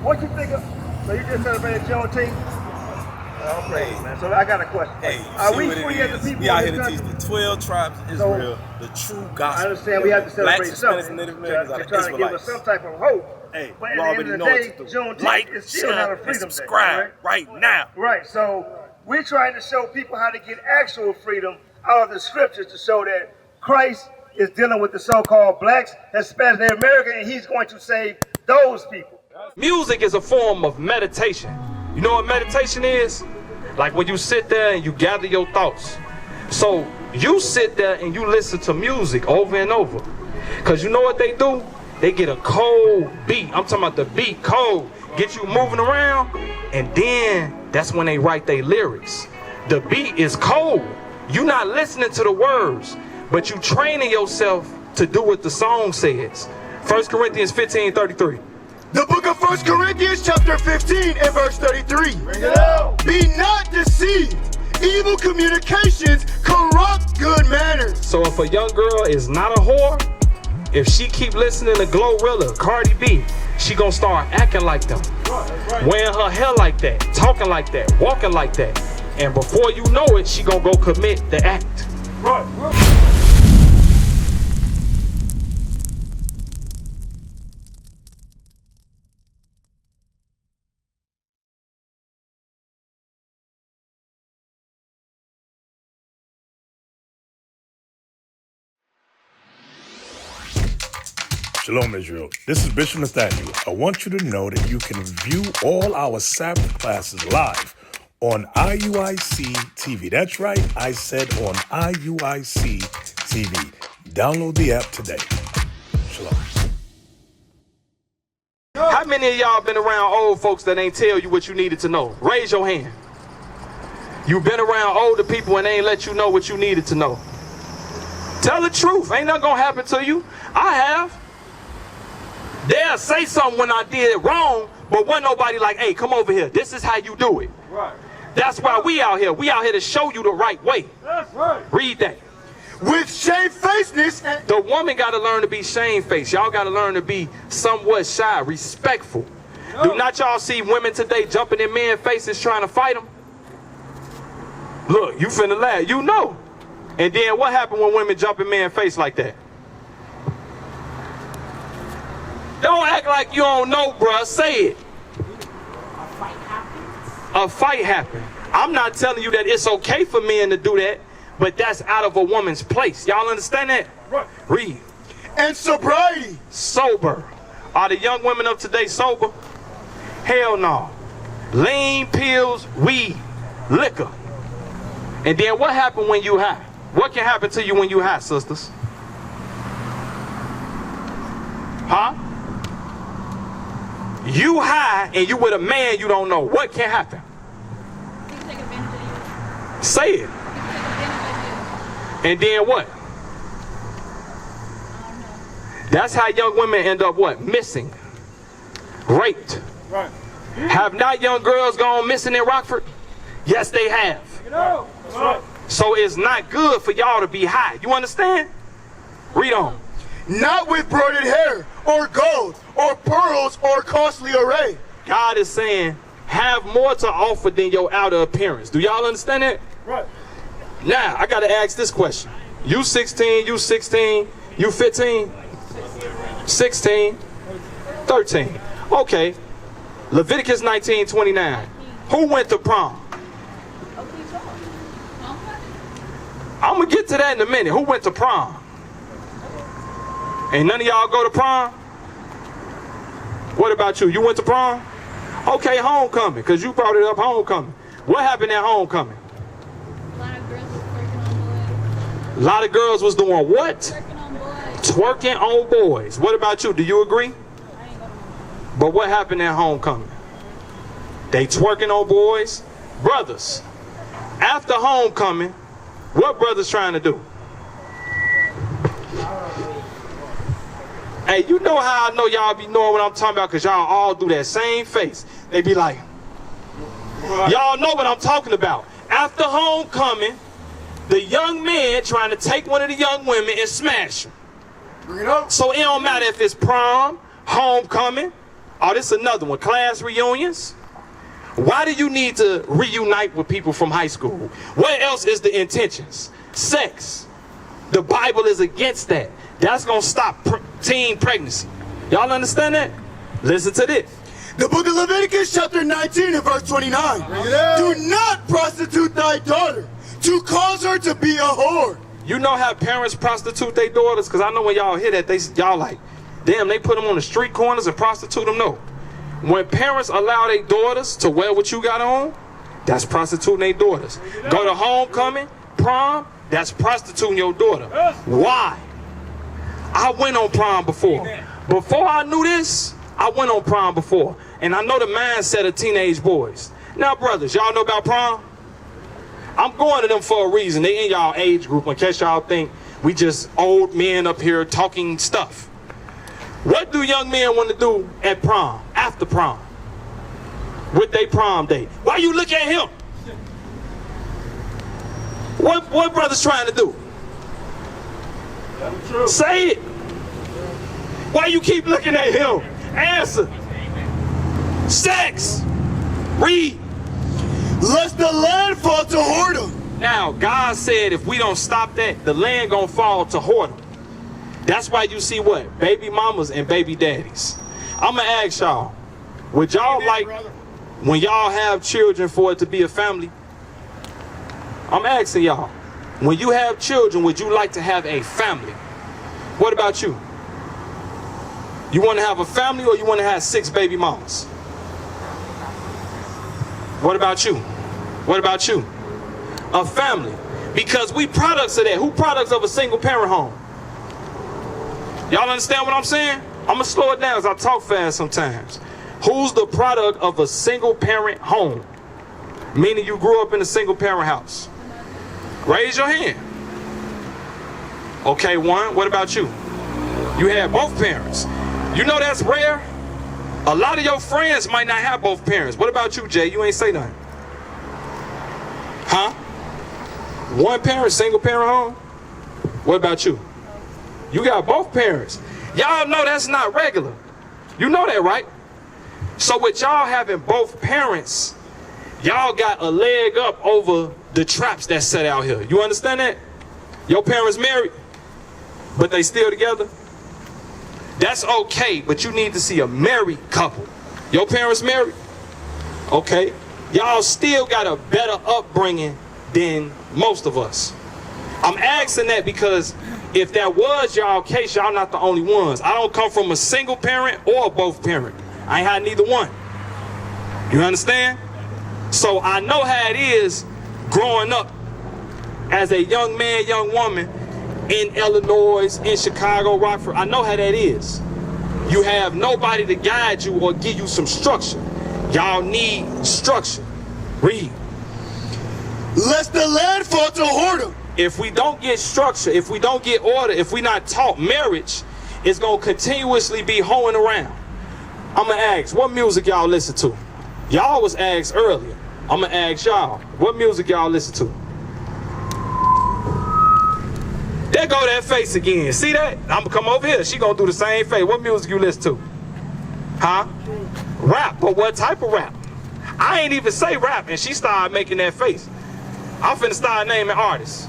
What you think of? So you just celebrated Juneteenth? Oh, praise, man. So I got a question. Hey, are we free as a people? We out here to teach the 12 tribes of Israel the true gospel. I understand we have to celebrate something. Native Americans to try to give us some type of hope. Hey, but you already know what to do. Juneteenth is still not a freedom day. Subscribe right now. Right. So we're trying to show people how to get actual freedom out of the scriptures to show that Christ is dealing with the so-called blacks, Hispanics, Native American, and he's going to save those people. Music is a form of meditation. You know what meditation is? Like when you sit there and you gather your thoughts. So you sit there and you listen to music over and over. Because you know what they do? They get a cold beat. I'm talking about the beat cold. Get you moving around. And then that's when they write their lyrics. The beat is cold. You're not listening to the words, but you training yourself to do what the song says. 1 Corinthians 15:33. The book of 1 Corinthians chapter 15 and verse 33. Bring it out. Be not deceived. Evil communications corrupt good manners. So if a young girl is not a whore, if she keep listening to Glorilla, Cardi B, she gonna start acting like them. Right. Wearing her hair like that, talking like that, walking like that. And before you know it, she gonna go commit the act. Right. Shalom, Israel. This is Bishop Nathaniel. I want you to know that you can view all our Sabbath classes live on IUIC TV. That's right, I said on IUIC TV. Download the app today. Shalom. How many of y'all been around old folks that ain't tell you what you needed to know? Raise your hand. You been around older people and they ain't let you know what you needed to know. Tell the truth. Ain't nothing gonna happen to you. I have. They'll say something when I did it wrong, but wasn't nobody like, hey, come over here. This is how you do it. Right. That's why we out here. We out here to show you the right way. That's right. Read that. With shamefacedness and The woman got to learn to be shamefaced. Y'all got to learn to be somewhat shy, respectful. No. Do not y'all see women today jumping in men's faces trying to fight them? Look, you finna laugh. You know. And then what happened when women jump in men's face like that? Don't act like you don't know, bruh. Say it. A fight happens. A fight happened. I'm not telling you that it's okay for men to do that, but that's out of a woman's place. Y'all understand that? Right. Read. and sobriety. Sober. Are the young women of today sober? Hell no. Lean, pills, weed, liquor. And then what happened when you high? What can happen to you when you high, sisters? Huh? You high and you with a man you don't know. What can happen? He can take advantage of you. Say it. He can take advantage of you. And then what? I don't know. That's how young women end up what? Missing. Raped. Right. Have not young girls gone missing in Rockford? Yes, they have. You know. That's right. So it's not good for y'all to be high. You understand? Read on. Not with braided hair, or gold, or pearls, or costly array. God is saying, have more to offer than your outer appearance. Do y'all understand that? Right. Now, I got to ask this question. You 16, you 16, you 15, 16, 13. Okay. Leviticus 19:29. Who went to prom? I'm going to get to that in a minute. Who went to prom? Ain't none of y'all go to prom? What about you? You went to prom? Okay, homecoming, because you brought it up, homecoming. What happened at homecoming? A lot of girls was twerking on boys. A lot of girls was doing what? Twerking on boys. Twerking on boys. What about you? Do you agree? I ain't gonna. But what happened at homecoming? They twerking on boys? Brothers, after homecoming, what brothers trying to do? Hey, you know how I know y'all be knowing what I'm talking about, because y'all all do that same face. They be like, y'all know what I'm talking about. After homecoming, the young man trying to take one of the young women and smash her. Bring it up. So it don't matter if it's prom, homecoming, Oh, this is another one. Class reunions. Why do you need to reunite with people from high school? What else is the intentions? Sex. The Bible is against that. That's going to stop teen pregnancy. Y'all understand that? Listen to this. The book of Leviticus chapter 19 and verse 29. Do not prostitute thy daughter to cause her to be a whore. You know how parents prostitute their daughters? Because I know when y'all hear that, y'all like, damn, they put them on the street corners and prostitute them. No. When parents allow their daughters to wear what you got on, that's prostituting their daughters. Go to homecoming, prom, that's prostituting your daughter. Why? I went on prom before. Before I knew this, I went on prom before. And I know the mindset of teenage boys. Now, brothers, y'all know about prom? I'm going to them for a reason. They in y'all age group in case y'all think we just old men up here talking stuff. What do young men want to do at prom, after prom, with their prom date? Why you look at him? What brother's trying to do? Say it. Why you keep looking at him? Answer. Sex. Read. Lest the land fall to whoredom. Now, God said if we don't stop that, the land gonna fall to whoredom. That's why you see what? Baby mamas and baby daddies. I'm gonna ask y'all, would y'all like, when y'all have children, for it to be a family? I'm asking y'all, when you have children, would you like to have a family? What about you? You want to have a family or you want to have 6 baby mamas? What about you? What about you? A family. Because we products of that. Who products of a single parent home? Y'all understand what I'm saying? I'm going to slow it down because I talk fast sometimes. Who's the product of a single parent home? Meaning you grew up in a single parent house. Raise your hand. Okay, one. What about you? You had both parents. You know that's rare? A lot of your friends might not have both parents. What about you, Jay? You ain't say nothing. Huh? One parent, single parent home? What about you? You got both parents. Y'all know that's not regular. You know that, right? So with y'all having both parents, y'all got a leg up over the traps that's set out here. You understand that? Your parents married, but they still together? That's okay, but you need to see a married couple. Your parents married? Okay. Y'all still got a better upbringing than most of us. I'm asking that because if that was y'all case, y'all not the only ones. I don't come from a single parent or a both parent. I ain't had neither one. You understand? So I know how it is growing up as a young man, young woman in Illinois, in Chicago, Rockford. I know how that is. You have nobody to guide you or give you some structure. Y'all need structure. Read. Lest the land fall to whoredom. If we don't get structure, if we don't get order, if we not taught marriage, it's going to continuously be hoeing around. I'm going to ask, what music y'all listen to? Y'all was asked earlier. I'm going to ask y'all, what music y'all listen to? There go that face again. See that? I'm going to come over here. She going to do the same face. What music you listen to? Huh? Rap. But what type of rap? I ain't even say rap, and she started making that face. I'm finna start naming artists.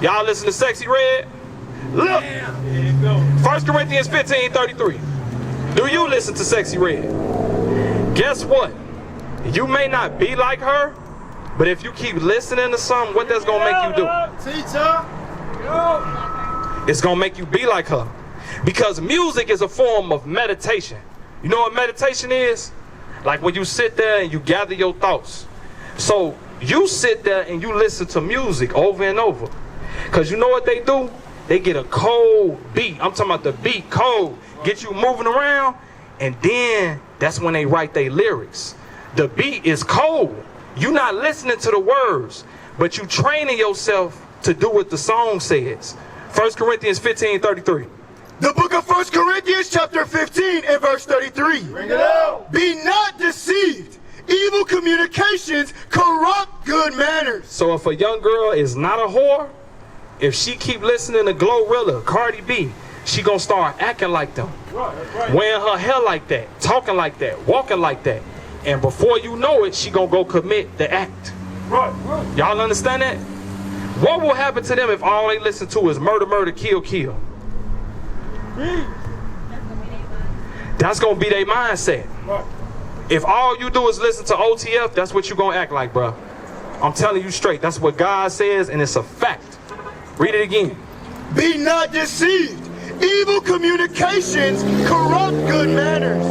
Y'all listen to Sexy Red? Look. 1 Corinthians 15:33. Do you listen to Sexy Red? Guess what? You may not be like her, but if you keep listening to something, what that's gonna make you do? Teacher. It's gonna make you be like her. Because music is a form of meditation. You know what meditation is? Like when you sit there and you gather your thoughts. So you sit there and you listen to music over and over. Because you know what they do? They get a cold beat. I'm talking about the beat cold. Get you moving around. And then that's when they write their lyrics. The beat is cold. You're not listening to the words, but you training yourself to do what the song says. 1 Corinthians 15:33. The book of 1 Corinthians chapter 15 and verse 33. Bring it out. Be not deceived. Evil communications corrupt good manners. So if a young girl is not a whore, if she keep listening to Glorilla, Cardi B, she gonna start acting like them. Wearing her hair like that, talking like that, walking like that. And before you know it, she gonna go commit the act. Y'all understand that? What will happen to them if all they listen to is murder, murder, kill, kill? That's gonna be their mindset. If all you do is listen to OTF, that's what you gonna act like, bro. I'm telling you straight, that's what God says, and it's a fact. Read it again. Be not deceived. Evil communications corrupt good manners.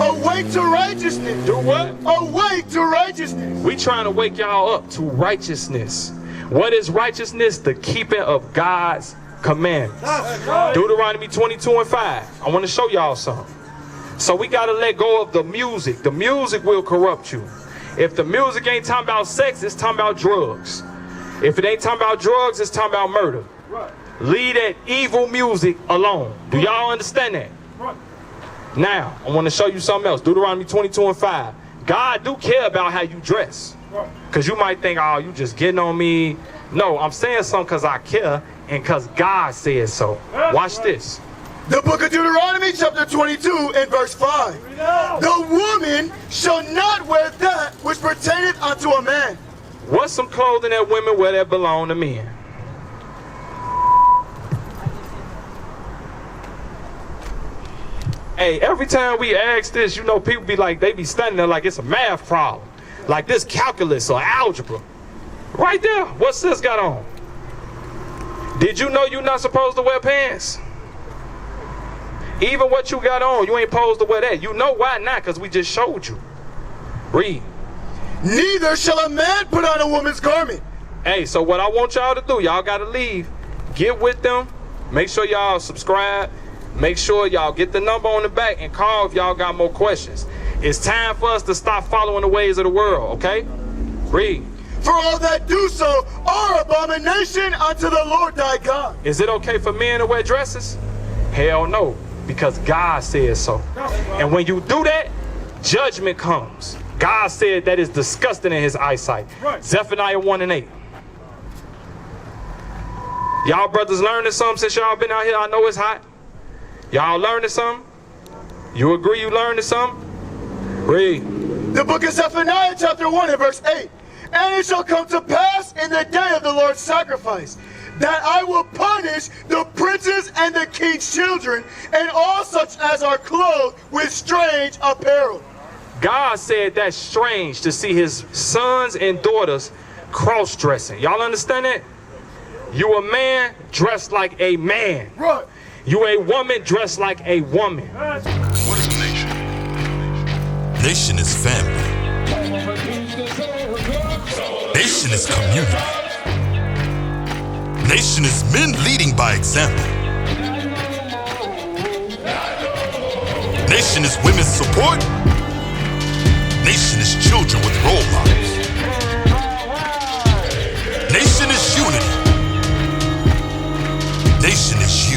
Awake to righteousness. Do what? Awake to righteousness. We trying to wake y'all up to righteousness. What is righteousness? The keeping of God's commandments. Deuteronomy 22:5. I want to show y'all something. So we got to let go of the music. The music will corrupt you. If the music ain't talking about sex, it's talking about drugs. If it ain't talking about drugs, it's talking about murder. Leave that evil music alone. Do y'all understand that? Now, I want to show you something else. Deuteronomy 22:5. God do care about how you dress. Because you might think, oh, you just getting on me. No, I'm saying something because I care and because God says so. Watch this. The book of Deuteronomy chapter 22 and verse 5. The woman shall not wear that which pertaineth unto a man. What's some clothing that women wear that belong to men? Hey, every time we ask this, you know, people be like, they be standing there like it's a math problem. Like this calculus or algebra. Right there. What's this got on? Did you know you're not supposed to wear pants? Even what you got on, you ain't supposed to wear that. You know why not? Because we just showed you. Read. Neither shall a man put on a woman's garment. Hey, so what I want y'all to do, y'all got to leave. Get with them. Make sure y'all subscribe. Make sure y'all get the number on the back and call if y'all got more questions. It's time for us to stop following the ways of the world, okay? Read. For all that do so are abomination unto the Lord thy God. Is it okay for men to wear dresses? Hell no, because God says so. And when you do that, judgment comes. God said that is disgusting in his eyesight. Zephaniah 1:8. Y'all brothers learning something since y'all been out here? I know it's hot. Y'all learning something? You agree you learning something? Read. The book of Zephaniah chapter 1 and verse 8. And it shall come to pass in the day of the Lord's sacrifice, that I will punish the princes and the king's children, and all such as are clothed with strange apparel. God said that's strange to see his sons and daughters cross-dressing. Y'all understand that? You a man dressed like a man. Right. You a woman dressed like a woman. What is a nation? Nation is family. Nation is community. Nation is men leading by example. Nation is women's support. Nation is children with role models. Nation is unity. Nation is